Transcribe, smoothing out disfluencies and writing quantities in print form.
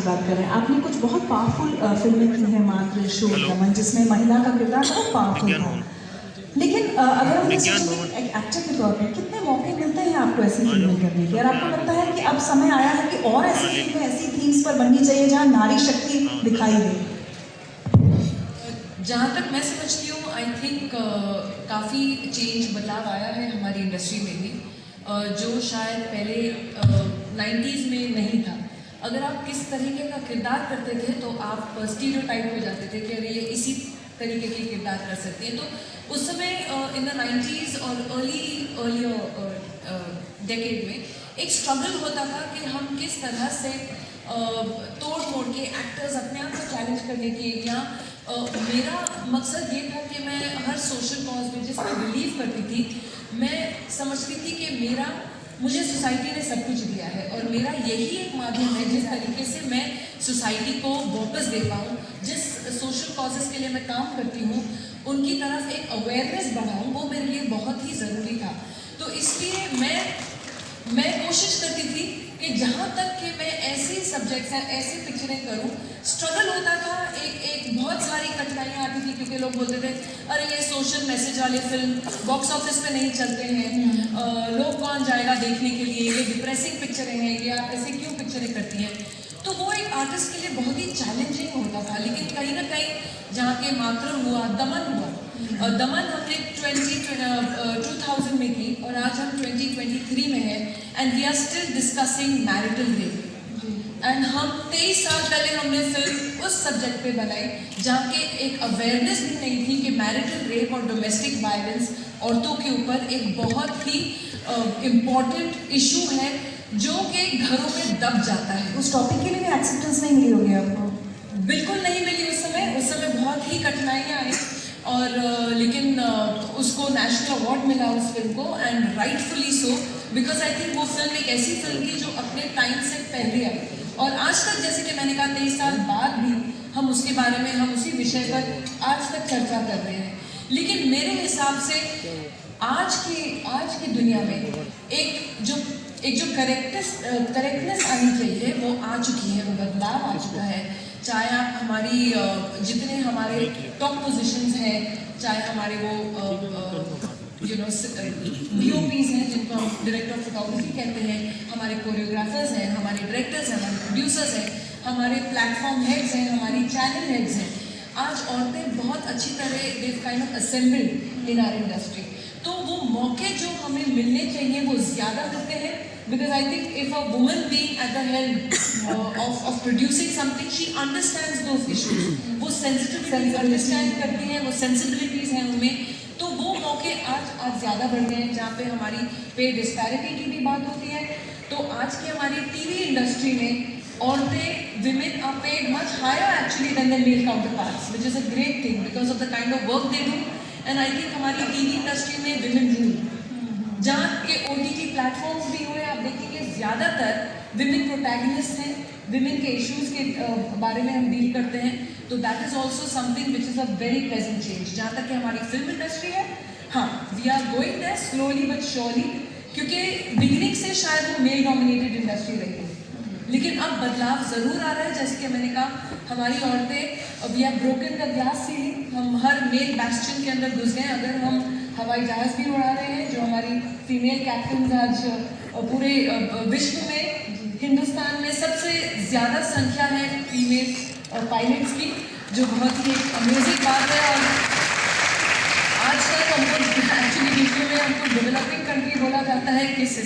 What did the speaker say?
बात कर रहे हैं। आपने कुछ बहुत पावरफुल फिल्में की हैं, मात्र, शो, दमन, जिसमें महिला का किरदार बहुत पावरफुल था। लेकिन अगर हम एक एक्टर के तौर पे कितने मौके मिलते हैं आपको ऐसी फिल्में करने के, और आपको लगता है कि अब समय आया है कि और ऐसी फिल्में ऐसी थीम्स पर बननी चाहिए जहाँ नारी शक्ति दिखाई दे? जहाँ तक मैं समझती हूँ, आई थिंक काफ़ी चेंज, बदलाव आया है हमारी इंडस्ट्री में भी, जो शायद पहले 90s में नहीं था। अगर आप किस तरीके का किरदार करते थे तो आप स्टीरियोटाइप हो जाते थे कि अरे ये इसी तरीके के किरदार कर सकते हैं। तो उस समय इन द 90s और अर्लियर डेकेड में एक स्ट्रगल होता था कि हम किस तरह से तोड़ मोड़ के एक्टर्स अपने आप को चैलेंज करने के, या मेरा मकसद ये था कि मैं हर सोशल कॉज में जिसमें बिलीव करती थी, मैं समझती थी कि मुझे सोसाइटी ने सब कुछ दिया है और मेरा यही एक माध्यम है जिस तरीके से मैं सोसाइटी को वापस दे पाऊँ, जिस सोशल कॉजेज़ के लिए मैं काम करती हूँ उनकी तरफ एक अवेयरनेस बढ़ाऊँ, वो मेरे लिए बहुत ही ज़रूरी था। तो इसलिए मैं कोशिश करती थी कि जहाँ तक कि मैं ऐसे सब्जेक्ट्स हैं, ऐसे पिक्चरें करूँ। स्ट्रगल होता था, एक बहुत सारी कठिनाइयाँ आती थी, क्योंकि लोग बोलते थे अरे ये सोशल मैसेज वाली फिल्म बॉक्स ऑफिस में नहीं चलते हैं, लोग कौन जाएगा देखने के लिए, ये डिप्रेसिंग पिक्चरें हैं, ये आप ऐसे क्यों पिक्चरें करती हैं। तो वो एक आर्टिस्ट के लिए बहुत ही चैलेंजिंग होता था। लेकिन कहीं ना कहीं जहाँ के मात्र हुआ, दमन हुआ, दमन हमने 2000 में की और आज हम 2023 में हैं, and we are still discussing marital rape. And हम 23 साल पहले हमने फिल्म उस सब्जेक्ट पे बनाई जहाँ के एक अवेयरनेस भी नहीं थी कि मैरिटल रेप और डोमेस्टिक वायलेंस औरतों के ऊपर एक बहुत ही इम्पॉर्टेंट इशू है जो कि घरों में दब जाता है। उस टॉपिक के लिए भी एक्सेप्टेंस नहीं मिली होगी आपको? बिल्कुल नहीं मिली उस समय बहुत ही कठिनाइयाँ आई, और लेकिन उसको नेशनल अवार्ड मिला उस फिल्म को, and rightfully so, because I think वो फिल्म एक ऐसी फिल्म थी जो अपने टाइम से पहले आई, और आज तक, जैसे कि मैंने कहा, 23 साल बाद भी हम उसके बारे में, हम उसी विषय पर आज तक चर्चा कर रहे हैं। लेकिन मेरे हिसाब से आज की दुनिया में एक जो करेक्टनेस आनी चाहिए वो आ चुकी है, वो बदलाव आ चुका है। चाहे आप हमारी जितने हमारे टॉप पोजीशंस हैं, चाहे हमारे वो DOPs हैं जिनको हम डायरेक्टर ऑफ फोटोग्राफी कहते हैं, हमारे कोरियोग्राफर्स हैं, हमारे डायरेक्टर्स हैं, हमारे प्रोड्यूसर्स हैं, हमारे प्लेटफॉर्म हेड्स हैं, हमारी चैनल हेड्स हैं। आज औरतें बहुत अच्छी तरह they kind of assembled in our industry. तो वो मौके जो हमें मिलने चाहिए वो ज़्यादा मिलते हैं, because I think if a woman being at the help of producing something, she understands those issues, वो सेंसिटिविटीज अंडरस्टैंड करती हैं, वो सेंसिबिलिटीज़ हैं उनमें। तो वो मौके आज ज़्यादा बढ़ गए हैं, जहाँ पे हमारी पे डिस्पैरिटी की भी बात होती है। तो आज की हमारी टीवी इंडस्ट्री में औरतें, women are paid much higher actually than the male counterparts, which is a great thing because of the kind of work they do. And I think हमारी टीवी इंडस्ट्री में विमेन रूल, जहाँ के OTT platforms भी हुए, आप देखेंगे ज़्यादातर women protagonist हैं, विमेन के इश्यूज़ के बारे में हम डील करते हैं। तो that is also something which is a very pleasant change. जहाँ तक कि हमारी फिल्म इंडस्ट्री है, हाँ, we are going there slowly but surely, क्योंकि बिगिनिंग से शायद वो मेल डोमिनेटेड इंडस्ट्री रही है, लेकिन अब बदलाव ज़रूर आ रहा है। जैसे कि मैंने कहा, हमारी औरतें, we are broken the glass ceiling, हम हर मेल बैस्टियन के अंदर घुस गए। अगर हम हवाई जहाज़ भी उड़ा रहे हैं, जो हमारी फीमेल कैप्टन आज पूरे विश्व में, हिंदुस्तान में सबसे ज़्यादा संख्या है फीमेल पायलट्स की, जो बहुत ही एक अमेजिंग बात है। और आज तक हमको एक्चुअली विश्व में हमको डेवलपिंग कंट्री बोला जाता है किस